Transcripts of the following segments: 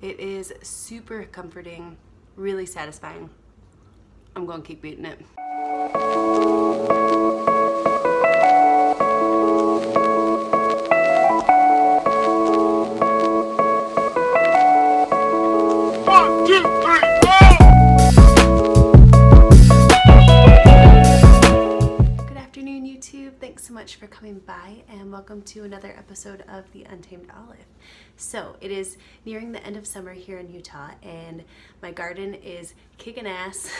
It is super comforting, really satisfying. I'm going to keep eating it. Thanks so much for coming by, and welcome to another episode of the Untamed Olive. So it is nearing the end of summer here in Utah, and my garden is kicking ass.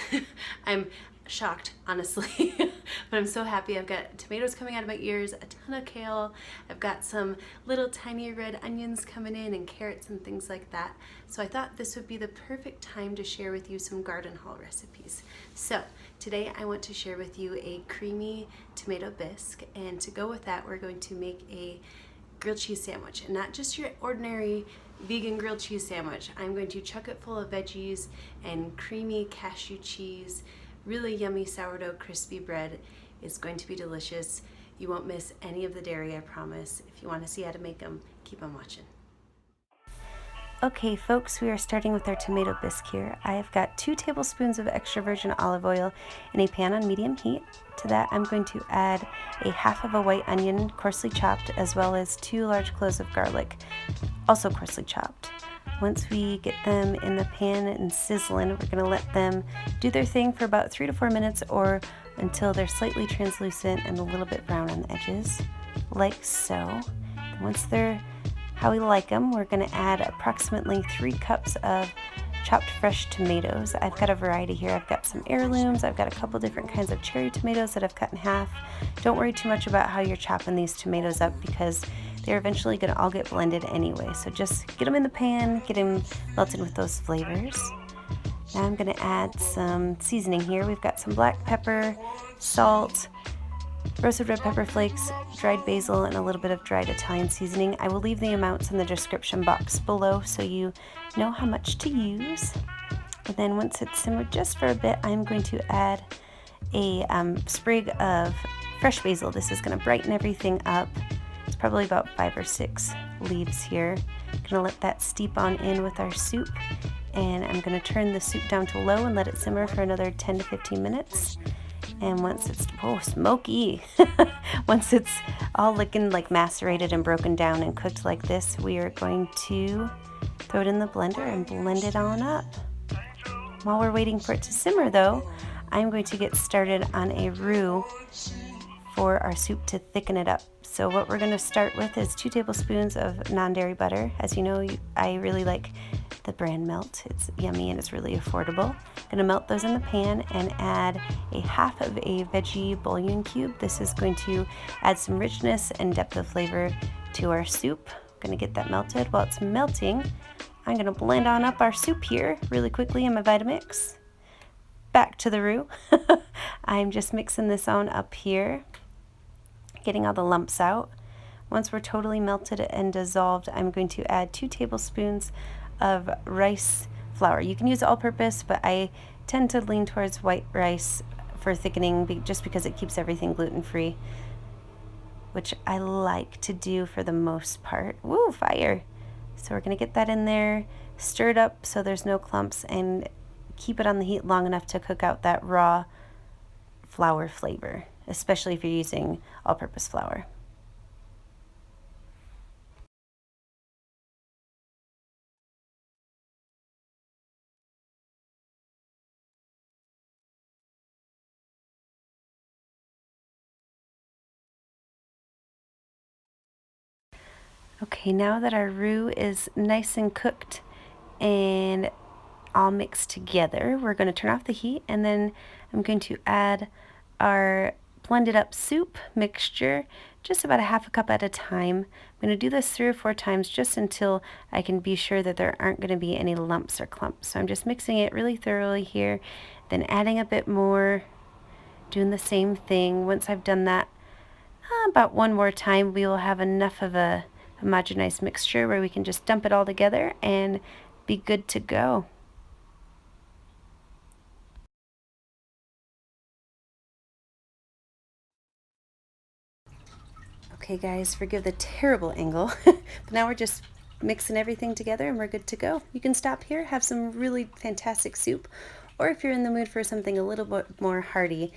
I'm shocked, honestly, but I'm so happy. I've got tomatoes coming out of my ears, a ton of kale. I've got some little tiny red onions coming in and carrots and things like that. So I thought this would be the perfect time to share with you some garden haul recipes. So today I want to share with you a creamy tomato bisque, and to go with that we're going to make a grilled cheese sandwich, and not just your ordinary vegan grilled cheese sandwich. I'm going to chuck it full of veggies and creamy cashew cheese, really yummy sourdough crispy bread. It's going to be delicious. You won't miss any of the dairy, I promise. If you want to see how to make them, keep on watching. Okay folks, we are starting with our tomato bisque here. I have got 2 tablespoons of extra virgin olive oil in a pan on medium heat. To that I'm going to add a half of a white onion, coarsely chopped, as well as 2 large cloves of garlic, also coarsely chopped. Once we get them in the pan and sizzling, we're going to let them do their thing for about 3 to 4 minutes, or until they're slightly translucent and a little bit brown on the edges, like so. Once they're how we like them, we're going to add approximately 3 cups of chopped fresh tomatoes. I've got a variety here. I've got some heirlooms. I've got a couple different kinds of cherry tomatoes that I've cut in half. Don't worry too much about how you're chopping these tomatoes up, because they're eventually going to all get blended anyway. So just get them in the pan, get them melted with those flavors. Now I'm going to add some seasoning here. We've got some black pepper, salt, roasted red pepper flakes, dried basil, and a little bit of dried Italian seasoning. I will leave the amounts in the description box below so you know how much to use. And then once it's simmered just for a bit, I'm going to add a sprig of fresh basil. This is going to brighten everything up. It's probably about 5 or 6 leaves here. I'm going to let that steep on in with our soup, and I'm going to turn the soup down to low and let it simmer for another 10 to 15 minutes. And once it's, smoky, once it's all looking like macerated and broken down and cooked like this, we are going to throw it in the blender and blend it on up. While we're waiting for it to simmer though, I'm going to get started on a roux for our soup to thicken it up. So what we're going to start with is 2 tablespoons of non-dairy butter. As you know, I really like the brand Melt. It's yummy and it's really affordable. I'm going to melt those in the pan and add a half of a veggie bouillon cube. This is going to add some richness and depth of flavor to our soup. I'm going to get that melted. While it's melting, I'm going to blend on up our soup here really quickly in my Vitamix. Back to the roux. I'm just mixing this on up here, getting all the lumps out. Once we're totally melted and dissolved, I'm going to add 2 tablespoons of rice flour. You can use all-purpose, but I tend to lean towards white rice for thickening just because it keeps everything gluten-free, which I like to do for the most part. Woo, fire! So we're going to get that in there, stir it up so there's no clumps, and keep it on the heat long enough to cook out that raw flour flavor, especially if you're using all-purpose flour. Okay, now that our roux is nice and cooked and all mixed together, we're going to turn off the heat, and then I'm going to add our blended up soup mixture, just about a half a cup at a time. I'm going to do this 3 or 4 times just until I can be sure that there aren't going to be any lumps or clumps. So I'm just mixing it really thoroughly here, then adding a bit more, doing the same thing. Once I've done that about 1 more time, we will have enough of a homogenized mixture where we can just dump it all together and be good to go. Okay guys, forgive the terrible angle, but now we're just mixing everything together and we're good to go. You can stop here, have some really fantastic soup, or if you're in the mood for something a little bit more hearty,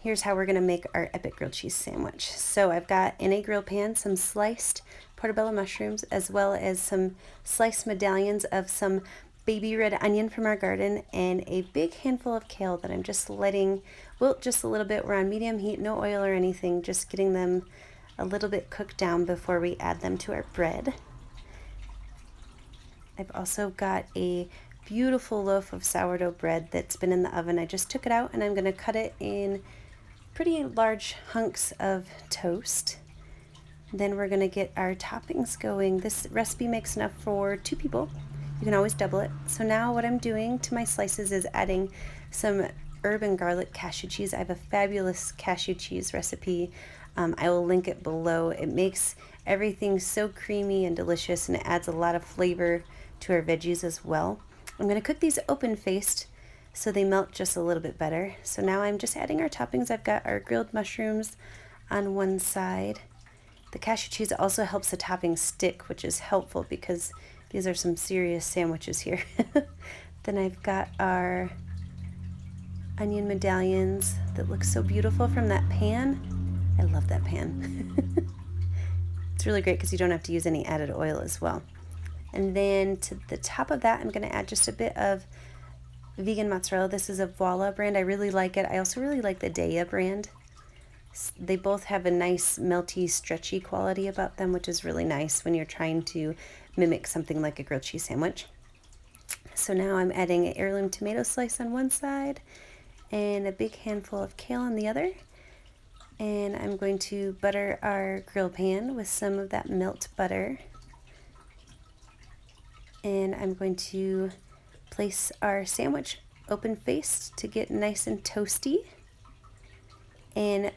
here's how we're going to make our epic grilled cheese sandwich. So I've got in a grill pan some sliced portobello mushrooms, as well as some sliced medallions of some baby red onion from our garden, and a big handful of kale that I'm just letting wilt just a little bit. We're on medium heat, no oil or anything, just getting them a little bit cooked down before we add them to our bread. I've also got a beautiful loaf of sourdough bread that's been in the oven. I just took it out and I'm going to cut it in pretty large hunks of toast. Then we're going to get our toppings going. This recipe makes enough for 2 people. You can always double it. So now what I'm doing to my slices is adding some herb and garlic cashew cheese. I have a fabulous cashew cheese recipe. I will link it below. It makes everything so creamy and delicious, and it adds a lot of flavor to our veggies as well. I'm going to cook these open-faced so they melt just a little bit better. So now I'm just adding our toppings. I've got our grilled mushrooms on one side. The cashew cheese also helps the topping stick, which is helpful because these are some serious sandwiches here. Then I've got our onion medallions that look so beautiful from that pan. I love that pan. It's really great because you don't have to use any added oil as well. And then to the top of that, I'm going to add just a bit of vegan mozzarella. This is a Voila brand. I really like it. I also really like the Daya brand. They both have a nice melty, stretchy quality about them, which is really nice when you're trying to mimic something like a grilled cheese sandwich. So now I'm adding an heirloom tomato slice on one side and a big handful of kale on the other. And I'm going to butter our grill pan with some of that melt butter. And I'm going to place our sandwich open-faced to get nice and toasty. And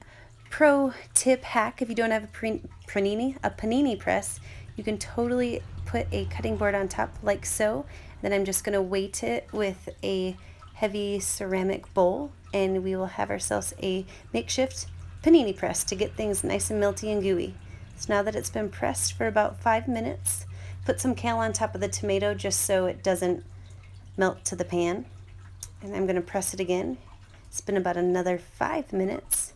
pro tip hack, if you don't have a panini press, you can totally put a cutting board on top like so. Then I'm just going to weight it with a heavy ceramic bowl, and we will have ourselves a makeshift panini press to get things nice and melty and gooey. So now that it's been pressed for about 5 minutes, put some kale on top of the tomato just so it doesn't melt to the pan. And I'm going to press it again. It's been about another 5 minutes.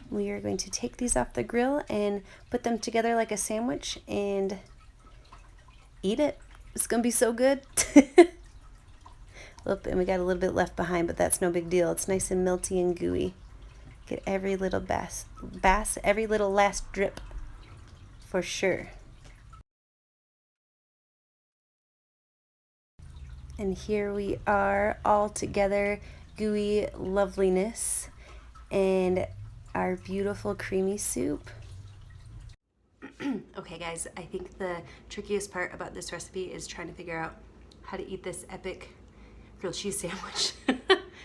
We are going to take these off the grill and put them together like a sandwich and eat it. It's going to be so good. Oop, and we got a little bit left behind, but that's no big deal. It's nice and melty and gooey. Get every little every little last drip for sure. And here we are, all together, gooey loveliness, and our beautiful creamy soup. Okay guys, I think the trickiest part about this recipe is trying to figure out how to eat this epic grilled cheese sandwich.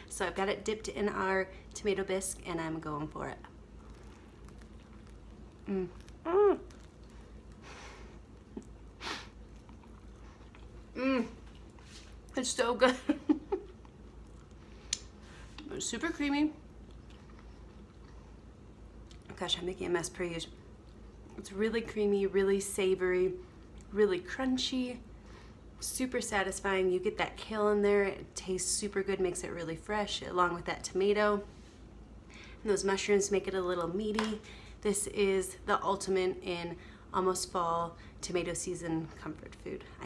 So I've got it dipped in our tomato bisque and I'm going for it. It's so good. It's super creamy. Gosh, I'm making a mess per usual. It's really creamy, really savory, really crunchy, super satisfying. You get that kale in there, it tastes super good, makes it really fresh along with that tomato. And those mushrooms make it a little meaty. This is the ultimate in almost fall tomato season comfort food. I